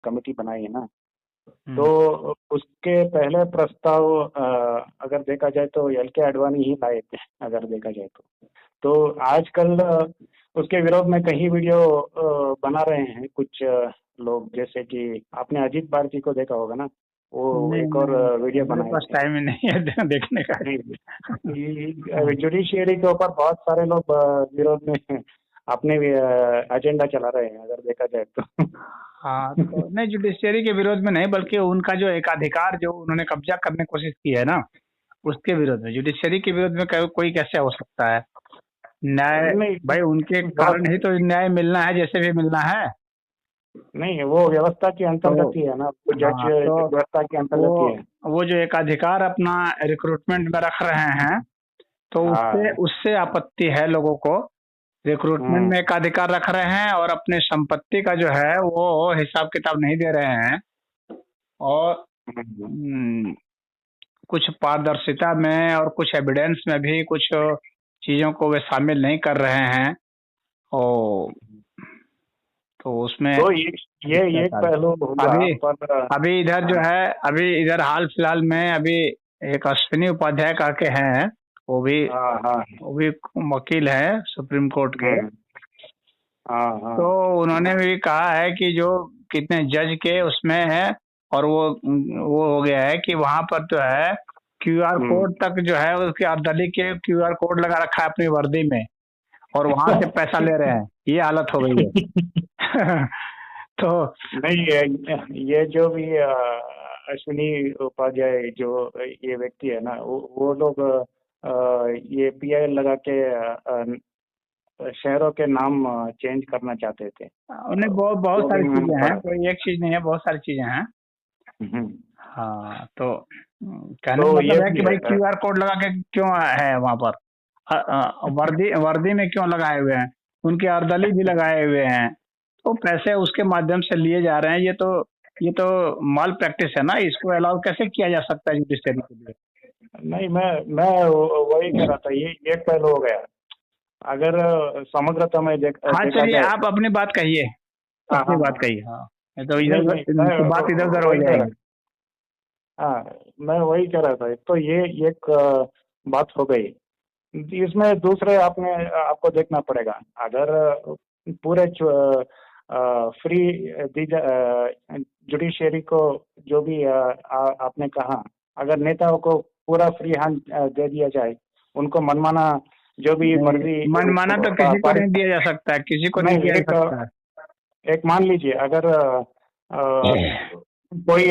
Committee बनाई है ना, हम्म। तो उसके पहले प्रस्ताव अगर देखा जाए तो एल.के. आडवाणी ही लाए थे, अगर देखा जाए तो आजकल उसके विरोध में कई वीडियो बना रहे हैं कुछ लोग, जैसे कि आपने अजीत भारती को देखा होगा ना, वो नहीं एक और नहीं, वीडियो मेरे बनाए पास थे। टाइम ही नहीं है देखने का। हाँ। जुडिशियरी के ऊपर बहुत सारे लोग विरोध में अपने एजेंडा चला रहे हैं, अगर देखा जाए तो। हाँ, तो नहीं, जुडिशियरी के विरोध में नहीं, बल्कि उनका जो एकाधिकार जो उन्होंने कब्जा करने की कोशिश की है ना, उसके विरोध में। जुडिशियरी के विरोध में कोई कैसे हो सकता है? न्याय, नहीं, भाई उनके कारण ही तो न्याय मिलना है, जैसे भी मिलना है। नहीं, वो व्यवस्था के तो अंतर्गत ही है ना, वो जज हाँ, तो व्यवस्था के वो अंतर्गत ही है। वो जो एकाधिकार अपना रिक्रूटमेंट में रख रहे हैं, तो उससे हाँ। उससे आपत्ति है लोगों को। रिक्रूटमेंट हम्म। में एकाधिकार रख रहे हैं और अपने संपत्ति का जो है वो हिसाब किताब नहीं दे रहे हैं। और हम्म। हम्म, कुछ पारदर्शिता में और कुछ एविडेंस में भी कुछ चीजों को वे शामिल नहीं कर रहे हैं। और तो उसमें तो ये एक दिक्कत आ रही। पहलू होगा, अभी पर अभी इधर जो है, अभी इधर हाल फिलहाल में अभी एक अश्विनी उपाध्याय करके हैं, वो भी हाँ, हाँ। वो भी वकील है सुप्रीम कोर्ट के। हम्म। हाँ, तो हाँ। उन्होंने भी कहा है कि जो कितने जज के उसमें है, और वो हो गया है कि वहां पर जो है क्यूआर हम्म। कोड तक जो है उसके अर्दली के क्यूआर कोड लगा रखा है अपनी वर्दी में, और वहां से पैसा ले रहे हैं। ये हालत हो गई है। तो नहीं, ये जो भी अश्विनी उपाध्याय जो ये व्यक्ति है ना, वो लोग ये पीआईएल लगा के शहरों के नाम चेंज करना चाहते थे। उन्हें बहुत बहुत वो भी सारी मैंने चीजें हैं, पढ़ा था। कोई एक चीज नहीं है, बहुत सारी चीजें हैं। हम्म। हाँ, तो कहने का तो ये मतलब है कि भी भाई है। क्यूआर कोड लगा के क्यों है वहां पर? वर्दी वर्दी में क्यों लगाए हुए हैं? उनके अर्दली भी लगाए हुए हैं, तो पैसे उसके माध्यम से लिए जा रहे हैं। ये तो माल प्रैक्टिस है ना, इसको अलाउ कैसे किया जा सकता है जुडिशरी के लिए? नहीं, मैं वही कह रहा था, ये एक पहलू हो गया। अगर समग्रता में हाँ, देखा चलिए जाए। आप अपनी बात कहिए, हाँ, अपनी हाँ, बात हाँ। कहिए। हाँ, नहीं तो नहीं, नहीं, मैं इधर बात इधर उधर हो वही कह रहा। जाएगी। हाँ, मैं वही कह रहा था, तो ये एक बात हो गई। इसमें दूसरे आपको देखना पड़ेगा, अगर पूरे फ्री जुडिशरी को जो भी आपने कहा, अगर नेताओं को पूरा फ्री हैंड दे दिया जाए, उनको मनमाना जो भी नहीं, मर्जी मनमाना तो किसी को नहीं दिया जा सकता है, किसी को नहीं नहीं, दिया जा सकता है। एक मान लीजिए, अगर कोई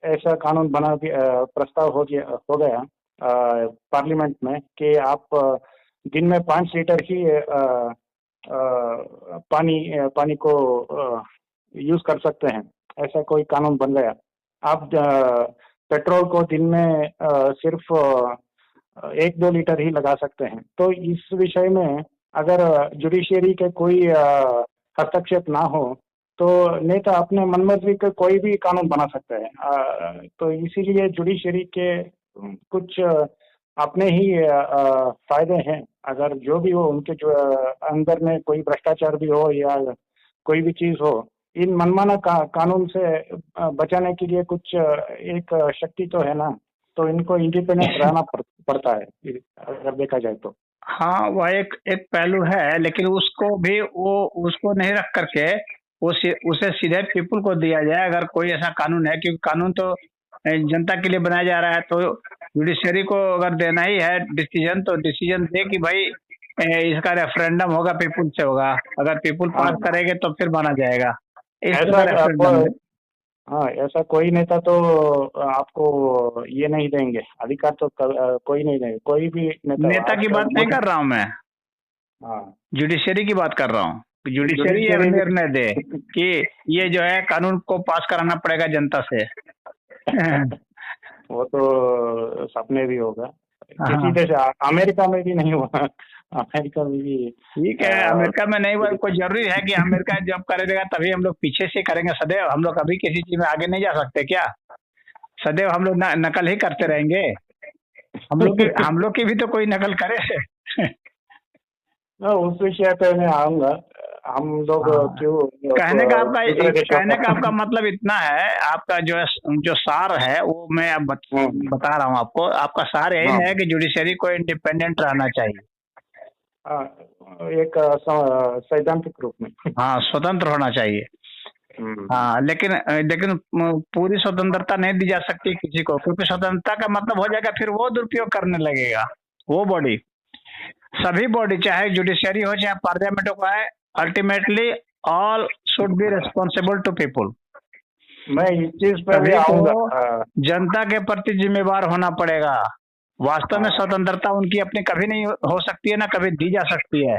ऐसा कानून प्रस्ताव हो गया पार्लियामेंट में कि आप दिन में 5 लीटर ही पानी को यूज कर सकते हैं, ऐसा कोई कानून बन गया। आप पेट्रोल को दिन में सिर्फ 1-2 लीटर ही लगा सकते हैं। तो इस विषय में अगर जुडिशियरी के कोई हस्तक्षेप ना हो, तो नेता अपने मनमर्जी का कोई भी कानून बना सकते हैं। तो इसीलिए जुडिशरी के कुछ अपने ही फायदे हैं। अगर जो भी हो, उनके जो अंदर में कोई भ्रष्टाचार भी हो या कोई भी चीज हो, इन मनमाना कानून से बचाने के लिए कुछ एक शक्ति तो है ना, तो इनको इंडिपेंडेंट रहना पड़ता है, अगर देखा जाए तो। हाँ, वह एक एक पहलू है, लेकिन उसको भी वो उसको नहीं रख करके उसे सीधे पीपुल को दिया जाए। अगर कोई ऐसा कानून है, क्योंकि कानून तो जनता के लिए बनाया जा रहा है, तो जुडिशरी को अगर देना ही है डिसीजन, तो डिसीजन दे कि भाई इसका रेफरेंडम होगा, पीपुल से होगा। अगर पीपुल हाँ, पास करेंगे तो फिर माना जाएगा, इस ऐसा तरह रेफरेंडम दे। हाँ, ऐसा कोई नेता तो आपको ये नहीं देंगे अधिकार, तो कोई नहीं देंगे, कोई भी नेता हो नेता की आप बात नहीं कर रहा हूँ मैं, हाँ, जुडिशरी की बात कर रहा हूँ। जुडिशरी ये जुडिशरी निर्णय दे कि ये जो है कानून को पास कराना पड़ेगा जनता से। वो तो सपने भी होगा किसी हाँ, देश, अमेरिका में भी नहीं हुआ। अमेरिका में भी ठीक है, अमेरिका में नहीं हुआ, कोई जरूरी है कि अमेरिका जब करेगा तभी हम लोग पीछे से करेंगे? सदैव हम लोग अभी किसी चीज में आगे नहीं जा सकते क्या? सदैव हम लोग नकल ही करते रहेंगे? हम लोग की भी तो कोई नकल करे। उस विषय पे मैं आऊंगा। हम लोग हाँ, क्यों दूसरे देशों कहने का का। आपका मतलब इतना है, आपका जो सार है वो मैं अब हम्म, बता रहा हूँ आपको। आपका सार यही हाँ है कि जुडिशरी को इंडिपेंडेंट रहना चाहिए। हाँ, एक सैद्धांतिक रूप में। हाँ, स्वतंत्र होना चाहिए। हम्म, हाँ, लेकिन पूरी स्वतंत्रता नहीं दी जा सकती किसी को, क्योंकि स्वतंत्रता का मतलब हो जाएगा फिर वो दुरुपयोग करने लगेगा। वो बॉडी, सभी बॉडी, चाहे जुडिशरी हो चाहे पार्लियामेंट हो, है ultimately all should be responsible to people. मैं इस चीज पे भी सभी को आऊंगा। जनता के प्रति जिम्मेवार होना पड़ेगा। वास्तव में हाँ, स्वतंत्रता उनकी अपनी कभी नहीं हो सकती है, ना कभी दी जा सकती है।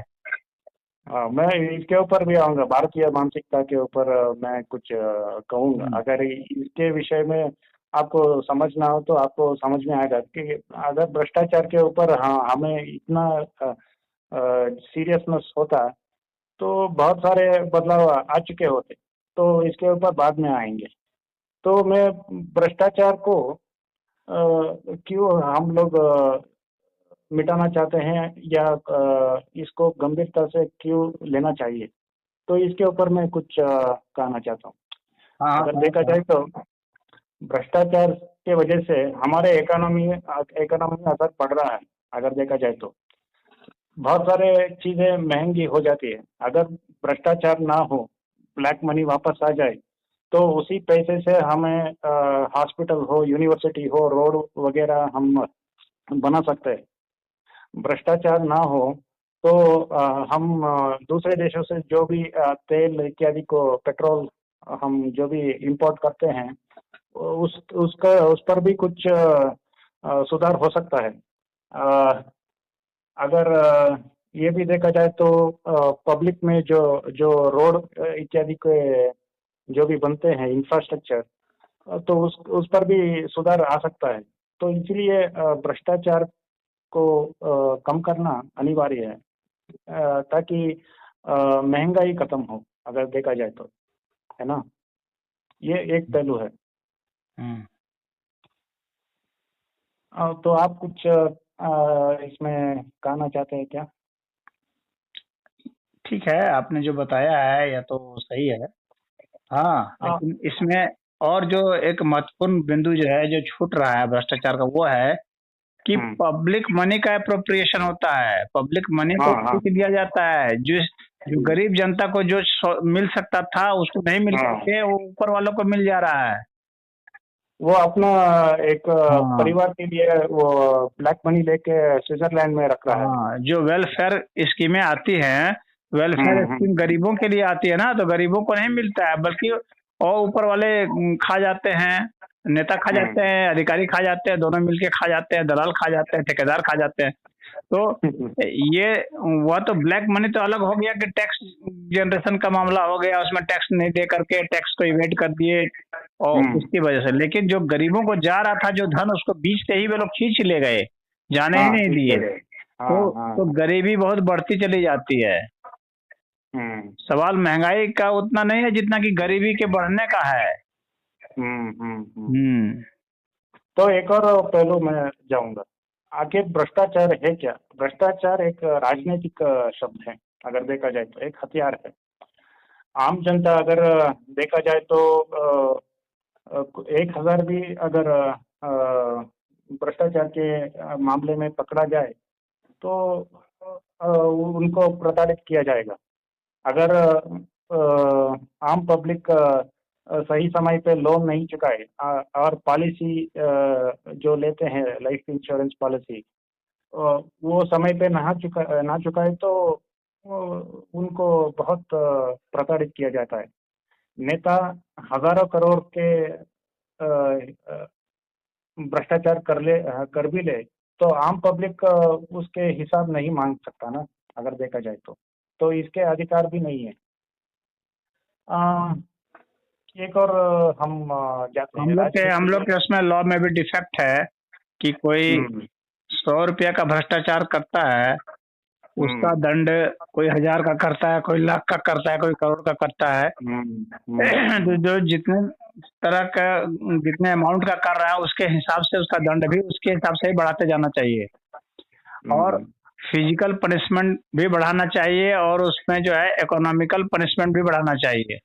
हाँ, मैं इसके ऊपर भी आऊंगा, भारतीय मानसिकता के ऊपर मैं कुछ कहूंगा। हम्म, अगर इसके विषय में आपको समझना हो तो आपको समझ में आएगा कि अगर भ्रष्टाचार के ऊपर, हाँ, हमें इतना सीरियसनेस होता तो बहुत सारे बदलाव आ चुके होते। तो इसके ऊपर बाद में आएंगे। तो मैं भ्रष्टाचार को क्यों हम लोग मिटाना चाहते हैं, या इसको गंभीरता से क्यों लेना चाहिए, तो इसके ऊपर मैं कुछ कहना चाहता हूँ। हाँ हाँ, अगर कहो देखा कहो। जाए तो भ्रष्टाचार के वजह से हमारे इकोनॉमी में असर पड़ रहा है। अगर देखा जाए तो बहुत सारे चीजें महंगी हो जाती है। अगर भ्रष्टाचार ना हो, ब्लैक मनी वापस आ जाए, तो उसी पैसे से हमें हॉस्पिटल हो, यूनिवर्सिटी हो, रोड वगैरह हम बना सकते हैं। भ्रष्टाचार ना हो तो हम दूसरे देशों से जो भी तेल इत्यादि को, पेट्रोल हम जो भी इंपोर्ट करते हैं, उस पर भी कुछ सुधार हो सकता है। अ, अगर ये भी देखा जाए तो पब्लिक में जो जो रोड इत्यादि के जो भी बनते हैं इंफ्रास्ट्रक्चर, तो उस पर भी सुधार आ सकता है। तो इसलिए भ्रष्टाचार को कम करना अनिवार्य है, ताकि महंगाई खत्म हो, अगर देखा जाए तो, है ना। ये एक पहलू है। हम्म, तो आप कुछ इसमें कहना चाहते हैं क्या? ठीक है, आपने जो बताया है यह तो सही है। हाँ, अ, लेकिन इसमें और जो एक महत्वपूर्ण बिंदु जो है जो छूट रहा है भ्रष्टाचार का, वो है कि हम्म, पब्लिक मनी का अप्रोप्रिएशन होता है। पब्लिक मनी को हाँ हाँ खींच लिया जाता है। जो गरीब जनता को जो मिल सकता था उसको नहीं मिल हाँ, करके वो ऊपर वालों को मिल जा रहा है। वो अपना एक हाँ परिवार के लिए वो ब्लैक मनी लेके स्विट्जरलैंड में रख रहा है। हाँ, जो वेलफेयर स्कीमें आती हैं, वेलफेयर स्कीम हम्म, गरीबों के लिए आती है ना, तो गरीबों को नहीं मिलता है, बल्कि और ऊपर वाले खा जाते हैं। नेता खा जाते हम्म, हैं, अधिकारी खा जाते हैं, दोनों मिलके खा जाते हैं, दलाल खा जाते हैं, ठेकेदार खा जाते हैं। तो ये वह तो ब्लैक मनी तो अलग हो गया कि टैक्स जनरेशन का मामला हो गया, उसमें टैक्स नहीं दे करके टैक्स को इवेट कर दिए और हम्म, उसकी वजह से। लेकिन जो गरीबों को जा रहा था जो धन, उसको बीच से ही वे लोग खींच ले गए, जाने ही हाँ नहीं ठीक दिए। है। हाँ तो हाँ। गरीबी बहुत बढ़ती चली जाती है। हम्म, सवाल महंगाई का उतना नहीं है जितना कि गरीबी के बढ़ने का है। हम्म। हम्म, तो एक और पहलू मैं जाऊंगा। आखिर भ्रष्टाचार है क्या? भ्रष्टाचार एक राजनीतिक शब्द है। अगर देखा जाए तो एक हथियार है। आम जनता अगर देखा जाए तो 1,000 भी अगर भ्रष्टाचार के मामले में पकड़ा जाए तो उनको प्रताड़ित किया जाएगा। अगर आम पब्लिक सही समय पे लोन नहीं चुकाए, और पॉलिसी जो लेते हैं लाइफ इंश्योरेंस पॉलिसी, वो समय पे ना चुकाए तो उनको बहुत प्रताड़ित किया जाता है। नेता हजारों करोड़ के भ्रष्टाचार कर भी ले, तो आम पब्लिक उसके हिसाब नहीं मांग सकता ना, अगर देखा जाए तो इसके अधिकार भी नहीं है। अ, एक और हम जाते हैं हम राजनीति लोग में। के उसमें लॉ में भी डिफेक्ट है कि कोई हम्म, 100 रुपया का भ्रष्टाचार करता है, उसका हम्म, दंड कोई 1000 का करता है, कोई लाख का करता है, कोई करोड़ का करता है। हम्म, हम्म, जो जितने तरह का, जितने अमाउंट का कर रहा है उसके हिसाब से उसका दंड भी उसके हिसाब से ही बढ़ाते जाना चाहिए। और हम्म, फिजिकल पनिशमेंट भी बढ़ाना चाहिए और उसमें जो है इकोनॉमिकल पनिशमेंट भी बढ़ाना चाहिए।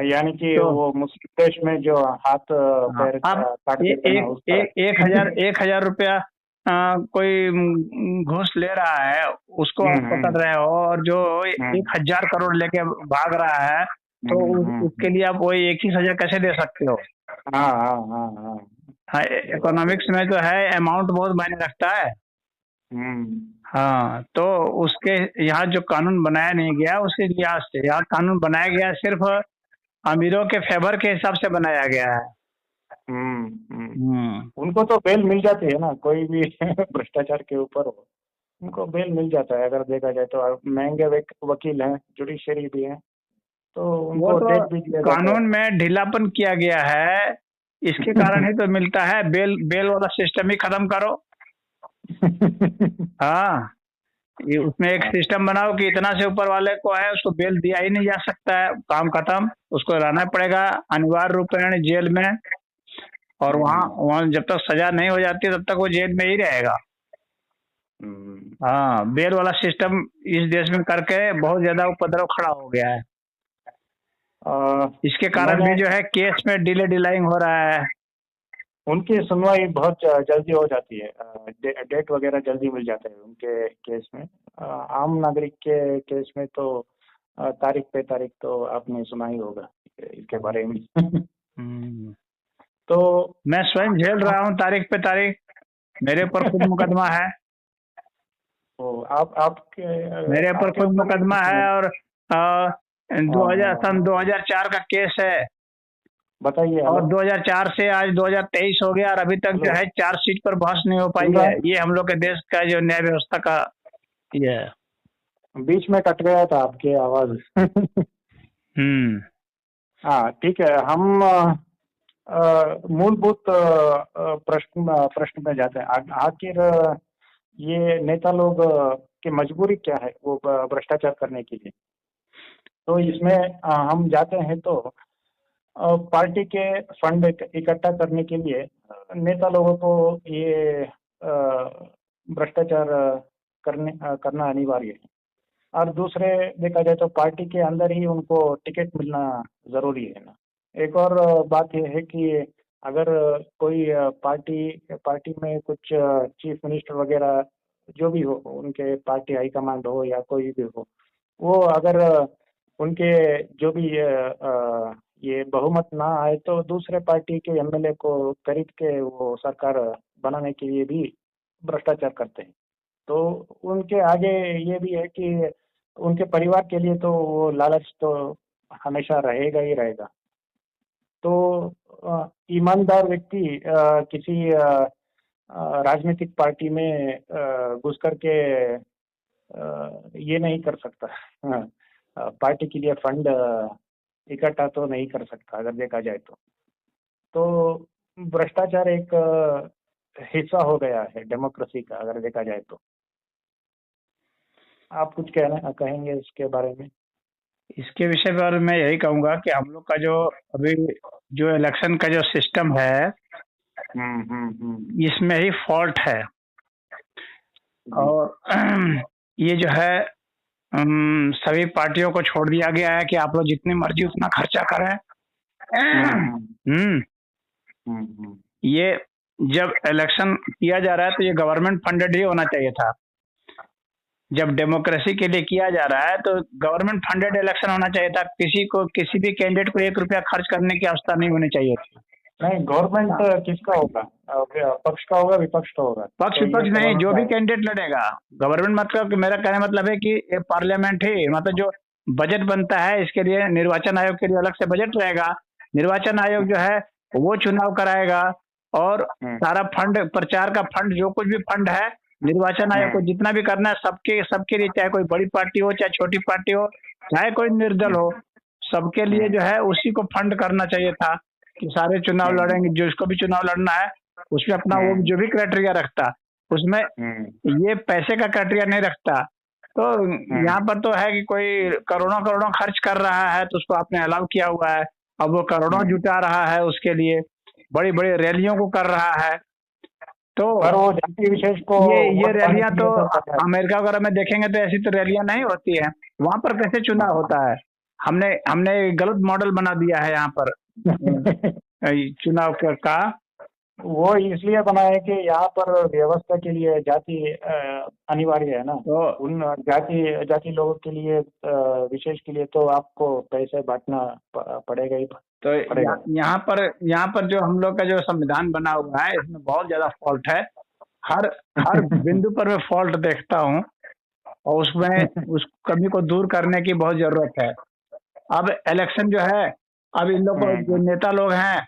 यानी कि तो वो मुस्लिम देश में जो हाथ हाँ, पैर अब काट देते हैं ना, उस एक हजार रुपया कोई घूस ले रहा है, उसको आप पकड़ हम्म रहे हो, और जो हम्म 1,000 करोड़ लेके भाग रहा है, तो उसके हम्म। लिए आप वही एक ही सजा कैसे दे सकते हो? हाँ हाँ हाँ हाँ। हाँ, ये बात तो इकोनॉमिक्स में जो है अमाउंट बहुत मायने रखता है। हम्म हाँ, तो उसके यहाँ जो कानून बनाया नहीं गया उसी लिहाज से यहाँ कानून बनाया गया, सिर्फ अमीरों के फेवर के हिसाब से बनाया गया है। हम्म। हम्म। उनको तो बेल मिल जाती है ना, कोई भी भ्रष्टाचार के ऊपर हो, उनको बेल मिल जाता है अगर देखा जाए तो। और महंगे वकील हैं, जुडिशरी भी है, तो वो उनको तो डेट भी दिया जाता कानून में ढीलापन किया गया है, इसके कारण ही तो मिलता है। बेल बेल वाला सिस्टम ही खत्म करो। है। हाँ, ये उसमें एक सिस्टम बनाओ कि इतना से ऊपर वाले को है उसको बेल दिया ही नहीं जा सकता है, काम खत्म, उसको रहना पड़ेगा अनिवार्य रूपेण जेल में। और वहाँ हम्म, वहाँ जब तक सजा नहीं हो जाती तब तक वो जेल में ही रहेगा। हम्म। हाँ, बेल वाला सिस्टम इस देश में करके बहुत ज्यादा उपद्रव खड़ा हो गया है। इसके कारण मैंने भी जो है केस में डिलाइंग हो रहा है। उनकी सुनवाई बहुत जल्दी हो जाती है, डेट वगैरह जल्दी मिल जाता है उनके केस में। आम नागरिक के केस में तो तारीख पे तारीख तो आपने सुना ही होगा इसके बारे में। हम्म। तो मैं स्वयं झेल रहा हूँ तारीख पे तारीख, मेरे ऊपर खुद मुकदमा है। तो आपके मेरे ऊपर आपके खुद ऊपर भी मुकदमा है, और हाँ हाँ, सन 2004 का केस है। बताइए। और हेलो 2004 से आज 2023 हो गया और अभी तक हेलो, जो है चार्जशीट पर बहस नहीं हो पाई सुन रहा है। है? ये हम लोग के देश का जो न्याय व्यवस्था का ये है। बीच में कट गया था आपकी आवाज। हम्म। हाँ ठीक है, हम मूलभूत प्रश्न में जाते हैं। आखिर ये नेता लोग की मजबूरी क्या है वो भ्रष्टाचार करने के लिए? तो इसमें हम जाते हैं तो पार्टी के फंड इकट्ठा करने के लिए नेता लोगों को ये भ्रष्टाचार करना अनिवार्य है। और दूसरे देखा जाए तो पार्टी के अंदर ही उनको टिकट मिलना जरूरी है ना। एक और बात यह है कि अगर कोई पार्टी पार्टी में कुछ चीफ मिनिस्टर वगैरह जो भी हो, उनके पार्टी हाईकमांड हो या कोई भी हो, वो अगर उनके जो भी ये बहुमत ना आए तो दूसरे पार्टी के एमएलए को खरीद के वो सरकार बनाने के लिए भी भ्रष्टाचार करते हैं। तो उनके आगे ये भी है कि उनके परिवार के लिए तो वो लालच तो हमेशा रहेगा ही रहेगा। तो ईमानदार व्यक्ति किसी राजनीतिक पार्टी में घुस करके ये नहीं कर सकता। हाँ, पार्टी के लिए फंड इकट्ठा तो नहीं कर सकता अगर देखा जाए तो। तो भ्रष्टाचार एक हिस्सा हो गया है डेमोक्रेसी का अगर देखा जाए तो। आप कुछ कहना कहेंगे इसके बारे में? इसके विषय पर मैं यही कहूंगा कि हम लोग का जो अभी जो इलेक्शन का जो सिस्टम है, इसमें ही फॉल्ट है। जी। और ये जो है सभी पार्टियों को छोड़ दिया गया है कि आप लोग जितनी मर्जी उतना खर्चा करें। हम्म हम्म हम्म। हम्म। ये जब इलेक्शन किया जा रहा है तो ये गवर्नमेंट फंडेड ही होना चाहिए था। जब डेमोक्रेसी के लिए किया जा रहा है तो गवर्नमेंट फंडेड इलेक्शन होना चाहिए था। किसी को किसी भी कैंडिडेट को 1 रुपया खर्च करने की आवश्यकता नहीं होनी चाहिए थी। नहीं, गवर्नमेंट किसका होगा? पक्ष का होगा, विपक्ष का होगा? पक्ष तो ये विपक्ष नहीं, गवर्नमेंट जो का भी है। कैंडिडेट लड़ेगा। गवर्नमेंट मतलब कि मेरा कहने मतलब है कि ये पार्लियामेंट ही मतलब जो बजट बनता है इसके लिए निर्वाचन आयोग के लिए अलग से बजट रहेगा। निर्वाचन आयोग जो है वो चुनाव कराएगा, और हम्म सारा फंड प्रचार का फंड जो कुछ भी फंड है निर्वाचन आयोग को हम्म जितना भी करना है सबके सबके लिए, चाहे कोई बड़ी पार्टी हो चाहे छोटी पार्टी हो चाहे कोई निर्दल हो, सबके लिए हम्म जो है उसी को फंड करना चाहिए था कि सारे चुनाव हम्म लड़ेंगे। जिसको भी चुनाव लड़ना है उसमें अपना वो हम्म जो भी क्राइटेरिया रखता, उसमें हम्म ये पैसे का क्राइटेरिया नहीं रखता। तो हम्म यहाँ पर तो है कि कोई करोड़ों करोड़ों खर्च कर रहा है तो उसको आपने अलाउ किया हुआ है। अब वो करोड़ों हम्म जुटा रहा है उसके लिए, बड़ी बड़ी रैलियों को कर रहा है। तो पर वो जाति विशेष को ये वोट पाने रैलियां के तो लिए तो कर रहा अमेरिका वगैरह में देखेंगे तो ऐसी तो रैलियां नहीं होती है। वहां पर कैसे चुनाव होता है? हमने हमने गलत मॉडल बना दिया है यहाँ पर है। चुनाव का। वो इसलिए बना है कि यहाँ पर व्यवस्था के लिए जाति अनिवार्य है ना। तो उन जाति जाति लोगों के लिए विशेष के लिए तो आपको पैसे बांटना पड़ेगा ही तो पड़ेगा। यहाँ पर जो हम लोग का जो संविधान बना हुआ है इसमें बहुत ज्यादा फॉल्ट है। हर हर बिंदु पर मैं फॉल्ट देखता हूँ और उसमें उस कमी को दूर करने की बहुत जरूरत है। अब इलेक्शन जो है, अब इन लोग को जो नेता लोग हैं,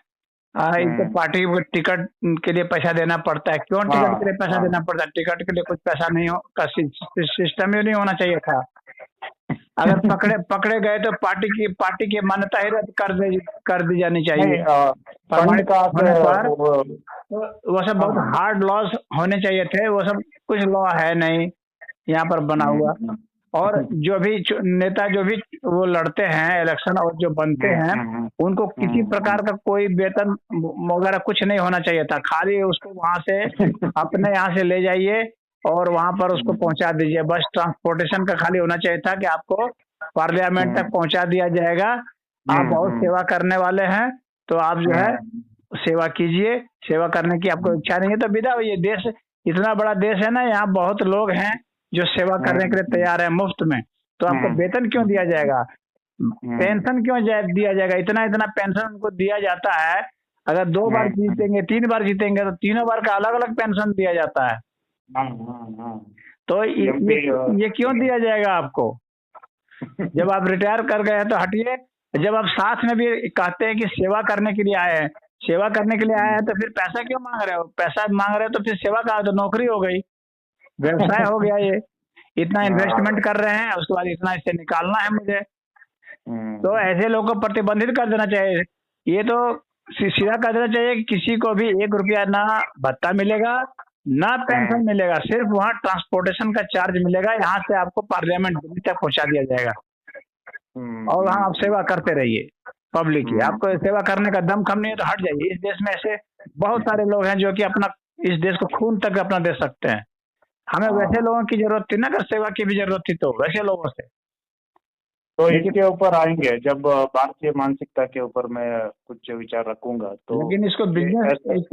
इनको पार्टी को टिकट के लिए पैसा देना पड़ता है। क्यों टिकट के लिए पैसा देना पड़ता है? टिकट के लिए कुछ पैसा नहीं हो का सिस्टम ही नहीं होना चाहिए था। अगर पकड़े गए तो पार्टी की मान्यता ही रद्द कर दी जानी चाहिए। फंड का होने पर वो सब बहुत हार्ड लॉस होने चाहिए थे। वो सब कुछ लॉ है नहीं यहाँ पर बना हुआ। और जो भी नेता जो भी वो लड़ते हैं इलेक्शन और जो बनते हैं उनको किसी प्रकार का कोई वेतन वगैरह कुछ नहीं होना चाहिए था। खाली उसको वहां से अपने यहाँ से ले जाइए और वहां पर उसको पहुंचा दीजिए। बस ट्रांसपोर्टेशन का खाली होना चाहिए था कि आपको पार्लियामेंट तक पहुंचा दिया जाएगा। आप बहुत सेवा करने वाले हैं तो आप जो है सेवा कीजिए। सेवा करने की आपको इच्छा नहीं है तो विदा होइए। देश इतना बड़ा देश है ना, यहाँ बहुत लोग हैं जो सेवा करने के लिए तैयार है मुफ्त में। तो आपको वेतन क्यों दिया जाएगा? पेंशन क्यों दिया जाएगा? इतना इतना पेंशन उनको दिया जाता है। अगर 2 बार जीतेंगे 3 बार जीतेंगे तो तीनों बार का अलग अलग पेंशन दिया जाता है। तो ये क्यों दिया जाएगा आपको? जब आप रिटायर कर गए हैं तो हटिए। जब आप साथ में भी कहते हैं कि सेवा करने के लिए आए हैं, सेवा करने के लिए आए हैं तो फिर पैसा क्यों मांग रहे हो? पैसा मांग रहे हो तो फिर सेवा का तो नौकरी हो गई, व्यवसाय हो गया। ये इतना इन्वेस्टमेंट कर रहे हैं, उसके बाद इतना इससे निकालना है मुझे। तो ऐसे लोगों को प्रतिबंधित कर देना चाहिए। ये तो सीधा कर देना चाहिए कि किसी को भी 1 रुपया ना भत्ता मिलेगा ना पेंशन मिलेगा, सिर्फ वहाँ ट्रांसपोर्टेशन का चार्ज मिलेगा। यहाँ से आपको पार्लियामेंट दिल्ली तक पहुंचा दिया जाएगा और वहाँ आप सेवा करते रहिए पब्लिक की। आपको सेवा करने का दम खम नहीं है तो हट जाइए। इस देश में ऐसे बहुत सारे लोग हैं जो कि अपना इस देश को खून तक अपना दे सकते हैं। हमें वैसे लोगों की जरूरत थी ना, अगर सेवा की भी जरूरत थी तो वैसे लोगों से। तो इसके ऊपर आएंगे जब भारतीय मानसिकता के ऊपर मैं कुछ विचार रखूंगा तो। लेकिन इसको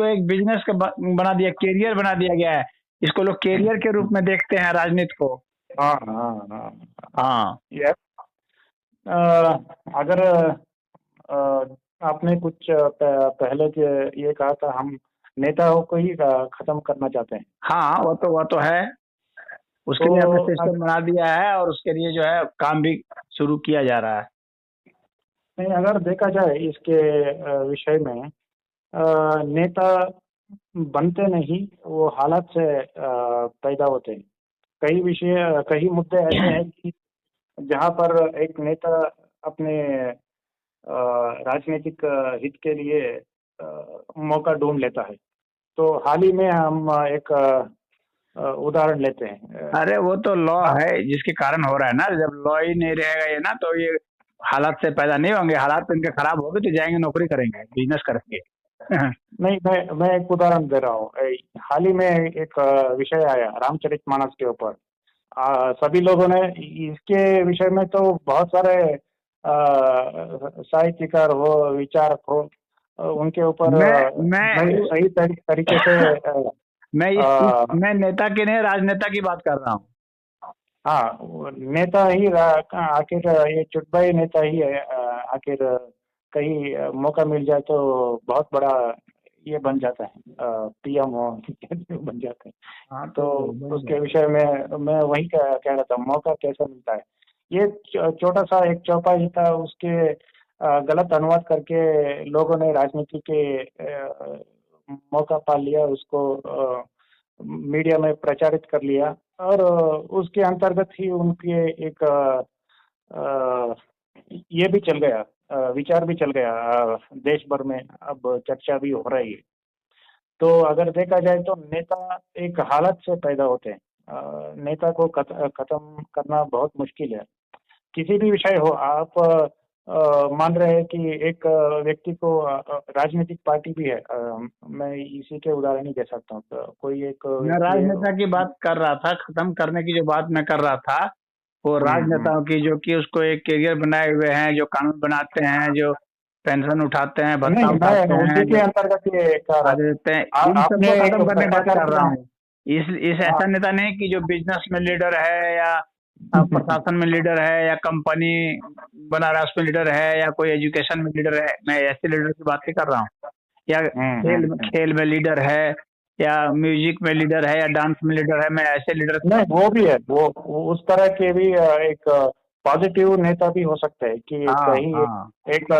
एक बिजनेस का बना दिया, कैरियर बना दिया गया है। इसको लोग कैरियर के रूप में देखते हैं राजनीति को। हाँ। अगर आपने कुछ पहले ये कहा था हम नेताओं को ही खत्म करना चाहते हैं। हाँ, वो तो है। उसके लिए हमने सिस्टम बना दिया है और उसके लिए जो है काम भी शुरू किया जा रहा है। नहीं, अगर देखा जाए इसके विषय में, नेता बनते नहीं, वो हालात से पैदा होते हैं। कई मुद्दे ऐसे हैं कि जहाँ पर एक नेता अपने राजनीतिक हित के लिए मौका ढूंढ लेता है। तो हाल ही में हम एक उदाहरण लेते हैं। अरे वो तो लॉ है जिसके कारण हो रहा है ना। जब लॉ ही नहीं रहेगा ये ना तो ये हालात से पैदा नहीं होंगे। हालात तो इनके खराब होंगे तो जाएंगे नौकरी करेंगे, बिजनेस करेंगे। नहीं, मैं एक उदाहरण दे रहा हूँ। हाल ही में एक विषय आया रामचरितमानस के ऊपर। सभी लोगों ने इसके विषय में तो बहुत सारे साहित्यकार हो, विचारक हो, उनके ऊपर मैं सही तरीके से मैं नेता की नहीं राजनेता की बात कर रहा हूँ। हाँ, नेता ही आखिर ये चुटबाई नेता ही है। आखिर कहीं मौका मिल जाए तो बहुत बड़ा ये बन जाता है, पीएम हो बन जाते हैं। हाँ, तो उसके विषय में मैं वही कह रहा था, मौका कैसे मिलता है। ये छोटा सा एक चौपाई था, उसके गलत अनुवाद करके लोगों ने राजनीति के मौका पा लिया, उसको मीडिया में प्रचारित कर लिया और उसके अंतर्गत ही उनके एक ये भी चल गया, विचार भी चल गया देश भर में। अब चर्चा भी हो रही है। तो अगर देखा जाए तो नेता एक हालत से पैदा होते हैं। नेता को खत्म करना बहुत मुश्किल है। किसी भी विषय हो, आप मान रहे हैं कि एक व्यक्ति को राजनीतिक पार्टी भी है। मैं इसी के उदाहरण ही दे सकता हूँ। तो कोई एक मैं व्यक्ति है। राजनेता की बात कर रहा था, खत्म करने की जो बात मैं कर रहा था, वो हम्म। राजनेताओं की, जो कि उसको एक करियर बनाए हुए हैं, जो कानून बनाते हैं, जो पेंशन उठाते हैं, भत्ता नहीं, उठाते मैं हैं, उसी के जो अंतर्गत ये कह रहा आगे देते हैं, था। इन आपने सबको एक खत्म करने की बात भ्रष्टाचार कर रहा किया। हूँ। इस हाँ। ऐसा नेता नहीं कि जो बिजनेस में लीडर है, या प्रशासन में लीडर है, या कंपनी बना रहा है उसमें लीडर है, या कोई एजुकेशन में लीडर है। मैं ऐसे लीडर की बात ही कर रहा हूँ। या खेल हम्म। खेल में लीडर है, या म्यूजिक में लीडर है, या डांस में लीडर है। मैं ऐसे लीडर की नहीं, बात। वो भी है। वो उस तरह के भी एक पॉजिटिव नेता भी हो सकते हैं कि हाँ कहीं हाँ, एक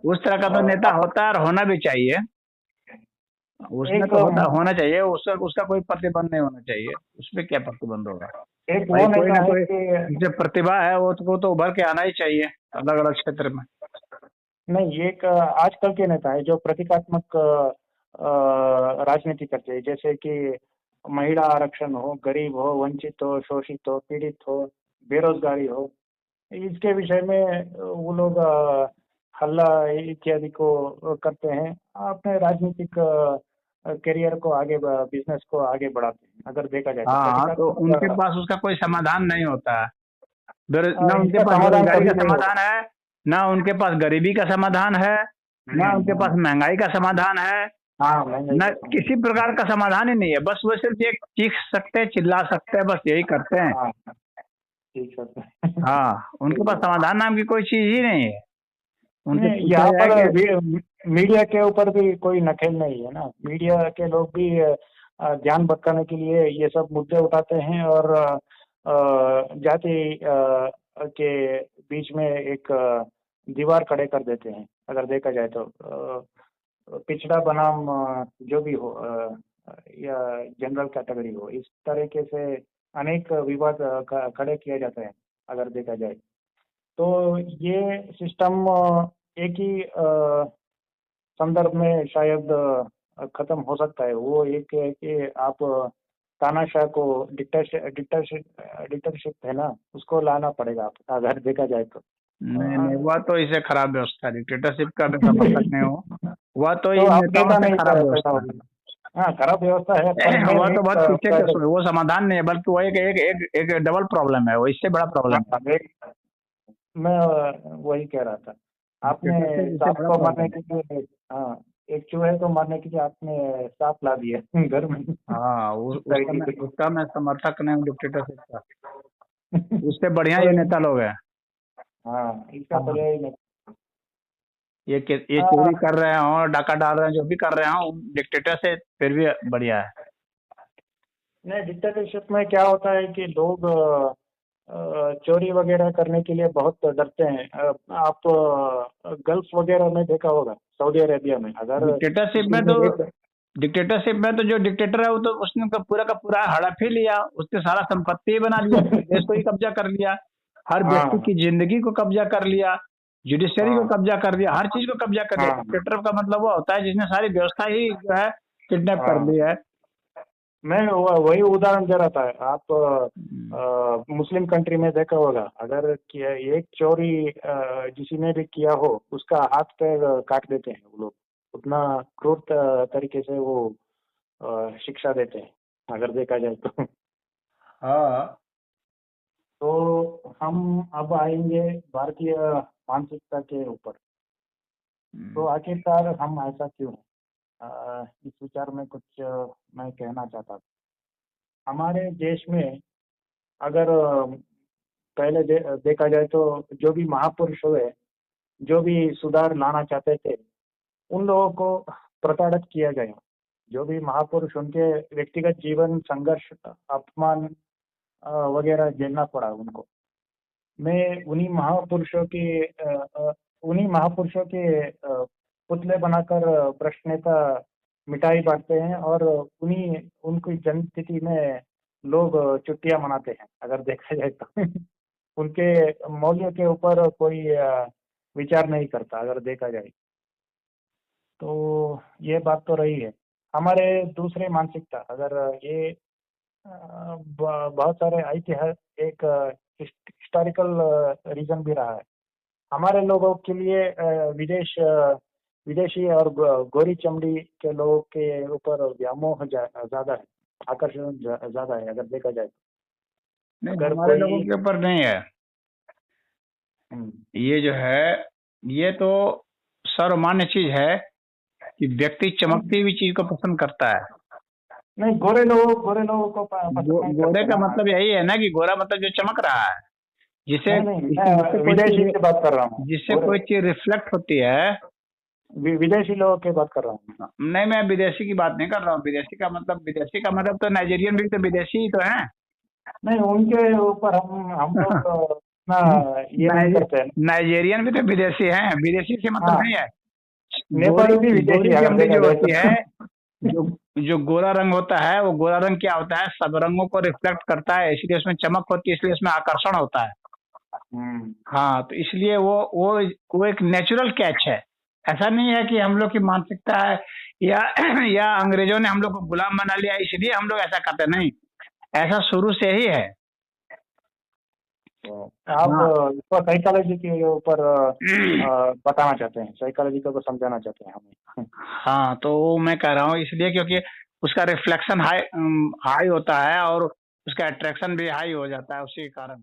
उस तरह का तो नेता होता है और होना भी चाहिए। उसमें एक तो होना चाहिए, उसका उसका कोई प्रतिबंध नहीं होना चाहिए। उसमें क्या प्रतिबंध होगा? एक भाई वो कोई नेता ना है कोई कि जो प्रतिभा है वो तो उभर के आना ही चाहिए, अलग अलग क्षेत्र में। नहीं, एक आजकल के नेता है जो प्रतीकात्मक राजनीति करते हैं, जैसे कि महिला आरक्षण हो, गरीब हो, वंचित हो, शोषित हो, पीड़ित हो, बेरोजगारी हो, इसके विषय में वो लोग हल्ला इत्यादि को करते हैं। अपने राजनीतिक करियर को आगे, बिजनेस को आगे बढ़ाते हैं। अगर देखा जाए तो हाँ, तो प्रतीकात्मक उनके पास उसका कोई समाधान नहीं होता है। ना उनके इसका पास समाधान बेरोजगारी कभी का नहीं होगा। समाधान है, ना उनके पास गरीबी का समाधान है, ना उनके पास हम्म। महंगाई का समाधान है, हाँ, महंगाई न का समाधान। किसी प्रकार का समाधान ही नहीं है। बस वो सिर्फ एक चीख सकते हैं, चिल्ला सकते हैं, बस यही करते हैं। हाँ, ठीक है। हाँ, उनके पास समाधान नाम की कोई चीज ही नहीं है। उनसे नहीं, पूछा यहाँ जाए पर कि मीडिया के ऊपर भी कोई नकेल नहीं है ना। मीडिया के लोग भी ध्यान भटकाने के लिए ये सब मुद्दे उठाते हैं, और जाति के बीच में एक दीवार खड़े कर देते हैं। अगर देखा जाए तो पिछड़ा बनाम जो भी हो, या जनरल कैटेगरी हो, इस तरीके से अनेक विवाद खड़े किए जाते हैं अगर देखा जाए तो। ये सिस्टम एक ही संदर्भ में शायद खत्म हो सकता है। वो एक है कि आप तानाशाह को, डिक्टेटरशिप डिक्टेटरशिप है ना, उसको लाना पड़ेगा आप, अगर देखा जाए तो। नहीं नहीं, अ, वह तो इसे खराब व्यवस्था, डिक्टेटरशिप का मैं समर्थक नहीं हूँ। वह तो तो इन आप नेताओं नेता से नहीं खराब पैदा व्यवस्था होगी। हाँ, खराब व्यवस्था है, पर है। मैं वह तो एक बहुत पीछे के पैदल। वो समाधान नहीं है, बल्कि वो एक एक एक, एक डबल प्रॉब्लम है, वो इससे बड़ा प्रॉब्लम है। हाँ, मैं वही कह रहा था। आपने डिक्टेटरशिप इससे सांप बड़ा को मारने प्रॉब्लम है। के लिए, हाँ, एक चूहे को मारने के लिए आपने सांप ला दिया घर में, हाँ, इस उसका तरीके मैं से। उसका मैं समर्थक नहीं हूँ, डिक्टेटरशिप का। उससे बढ़िया तो ये नेता लोग हैं। हाँ, इसका हाँ, पर्याय नहीं। ये चोरी हाँ, कर रहे हो, डाका डाल रहे हैं, जो भी कर रहे हो, डिक्टेटर से फिर भी बढ़िया है। नहीं, डिक्टेटरशिप में क्या होता है कि लोग चोरी वगैरह करने के लिए बहुत डरते हैं। आप गल्फ वगैरह में देखा होगा, सऊदी अरेबिया में अगर डिक्टेटरशिप किसी में ने तो एक। डिक्टेटरशिप में तो जो डिक्टेटर है वो तो उसने का पूरा हड़प ही लिया, उसने सारा संपत्ति ही बना लिया, पूरे देश को ही कब्जा कर लिया, हर व्यक्ति हाँ, की जिंदगी को कब्जा कर लिया, जुडिशरी को हाँ, कब्जा कर लिया, हर चीज को कब्जा कर लिया। हाँ। डिक्टेटर का मतलब वो होता है जिसने सारी व्यवस्था ही जो है किडनैप कर ली हाँ, है। मैं वही उदाहरण दे रहा था। आप हम्म। मुस्लिम कंट्री में देखा होगा, अगर एक चोरी किसी ने भी किया हो, उसका हाथ पैर काट देते हैं वो लोग। उतना क्रूर तरीके से वो शिक्षा देते हैं, अगर देखा जाए तो। हाँ। तो हम अब आएंगे भारतीय मानसिकता के ऊपर। तो हम्म। आखिरकार हम ऐसा क्यों है? इस विचार में कुछ मैं कहना चाहता था। हमारे देश में अगर पहले देखा जाए तो जो भी महापुरुष हुए, जो भी सुधार लाना चाहते थे, उन लोगों को प्रताड़ित किया गया। जो भी महापुरुष, उनके व्यक्तिगत जीवन संघर्ष, अपमान वगैरह झेलना पड़ा उनको। मैं उन्हीं महापुरुषों के पुतले बनाकर भ्रष्ट नेता मिठाई बांटते हैं, और उन्हीं उनकी जनस्थिति में लोग छुट्टियां मनाते हैं, अगर देखा जाए तो। उनके मौल्यों के ऊपर कोई विचार नहीं करता, अगर देखा जाए तो। ये बात तो रही है। हमारे दूसरे मानसिकता, अगर ये बहुत सारे ऐतिहासिक एक हिस्टोरिकल रीजन भी रहा है। हमारे लोगों के लिए विदेशी और गोरी चमड़ी के लोगों के ऊपर व्यामोह ज्यादा है, आकर्षण ज्यादा है अगर देखा जाए। नहीं, अगर हमारे लोगों कोई के ऊपर नहीं है। ये जो है, ये तो सर्वमान्य चीज है कि व्यक्ति चमकती हुई चीज को पसंद करता है। नहीं, गोरे लोगों को पसंद नहीं गोरे करते का ना। मतलब यही है ना कि गोरा मतलब जो चमक रहा है, जिसे नहीं, जिससे मैं कोई विदेशी चीज की बात कर रहा हूँ, जिससे कोई चीज रिफ्लेक्ट होती है। विदेशी लोगों की बात कर रहा हूँ। नहीं, मैं विदेशी की बात नहीं कर रहा हूँ। विदेशी का मतलब तो नाइजीरियन भी तो विदेशी ही तो है। नहीं, उनके ऊपर हम लोग ना ये नहीं करते हैं। नाइजीरियन भी तो विदेशी हैं, विदेशी से मतलब हाँ, नहीं है। नेपाली भी विदेशी गोरी है, अगर चमड़ी देखा जो जाए होती तो। है, जो जो गोरा रंग होता है, वो गोरा रंग क्या होता है, सब रंगों को रिफ्लेक्ट करता है, इसलिए उसमें चमक होती है, इसलिए उसमें आकर्षण होता है। हाँ, तो इसलिए वो एक नेचुरल कैच है। ऐसा नहीं है कि हम लोग की मानसिकता है या या अंग्रेजों ने हम लोग को गुलाम बना लिया इसलिए हम लोग ऐसा करते, नहीं, ऐसा शुरू से ही है। आप हाँ। इसको साइकोलॉजी के ऊपर बताना चाहते हैं, साइकोलॉजी को समझाना चाहते हैं हमें। हाँ, तो वो मैं कह रहा हूँ इसलिए क्योंकि उसका रिफ्लेक्शन हाई हाई होता है और उसका अट्रैक्शन भी हाई हो जाता है उसी कारण।